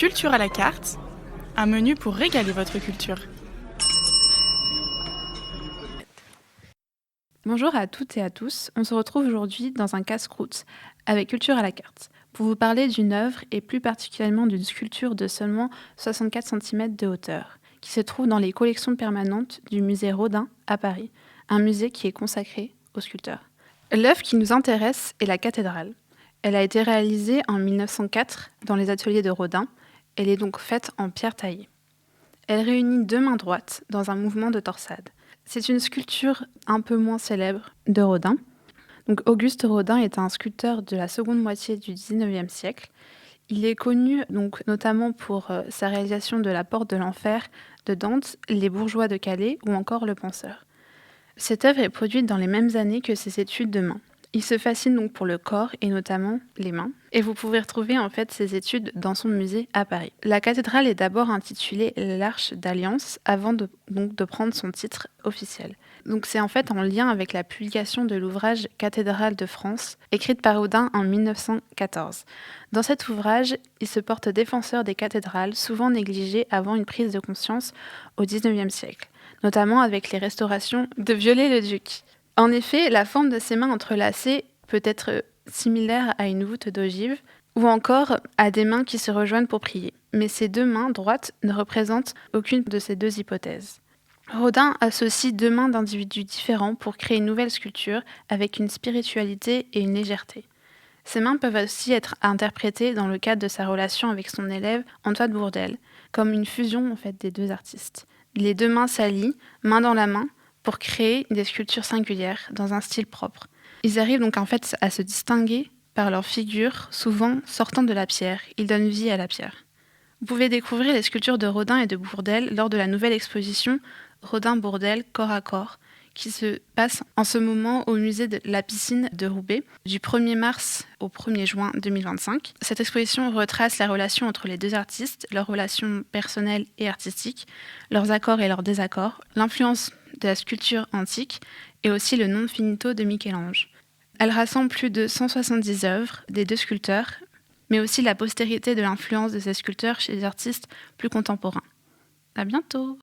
Culture à la carte, un menu pour régaler votre culture. Bonjour à toutes et à tous, on se retrouve aujourd'hui dans un casse-croûte avec Culture à la carte pour vous parler d'une œuvre et plus particulièrement d'une sculpture de seulement 64 cm de hauteur qui se trouve dans les collections permanentes du musée Rodin à Paris, un musée qui est consacré aux sculpteurs. L'œuvre qui nous intéresse est la cathédrale. Elle a été réalisée en 1904 dans les ateliers de Rodin. Elle est donc faite en pierre taillée. Elle réunit deux mains droites dans un mouvement de torsade. C'est une sculpture un peu moins célèbre de Rodin. Donc, Auguste Rodin est un sculpteur de la seconde moitié du XIXe siècle. Il est connu donc, notamment pour sa réalisation de la Porte de l'Enfer de Dante, Les Bourgeois de Calais ou encore Le Penseur. Cette œuvre est produite dans les mêmes années que ses études de main. Il se fascine donc pour le corps et notamment les mains. Et vous pouvez retrouver en fait ses études dans son musée à Paris. La cathédrale est d'abord intitulée l'Arche d'Alliance avant de prendre son titre officiel. Donc c'est en fait en lien avec la publication de l'ouvrage Cathédrale de France, écrite par Rodin en 1914. Dans cet ouvrage, il se porte défenseur des cathédrales, souvent négligées avant une prise de conscience au XIXe siècle, notamment avec les restaurations de Viollet-le-Duc. En effet, la forme de ses mains entrelacées peut être similaire à une voûte d'ogive ou encore à des mains qui se rejoignent pour prier. Mais ces deux mains droites ne représentent aucune de ces deux hypothèses. Rodin associe deux mains d'individus différents pour créer une nouvelle sculpture avec une spiritualité et une légèreté. Ces mains peuvent aussi être interprétées dans le cadre de sa relation avec son élève Antoine Bourdelle, comme une fusion en fait des deux artistes. Les deux mains s'allient, main dans la main, pour créer des sculptures singulières dans un style propre. Ils arrivent donc en fait à se distinguer par leur figure, souvent sortant de la pierre. Ils donnent vie à la pierre. Vous pouvez découvrir les sculptures de Rodin et de Bourdelle lors de la nouvelle exposition Rodin-Bourdelle corps à corps, qui se passe en ce moment au musée de la Piscine de Roubaix, du 1er mars au 1er juin 2025. Cette exposition retrace la relation entre les deux artistes, leurs relations personnelles et artistiques, leurs accords et leurs désaccords, l'influence de la sculpture antique et aussi le non finito de Michel-Ange. Elle rassemble plus de 170 œuvres des deux sculpteurs, mais aussi la postérité de l'influence de ces sculpteurs chez les artistes plus contemporains. À bientôt!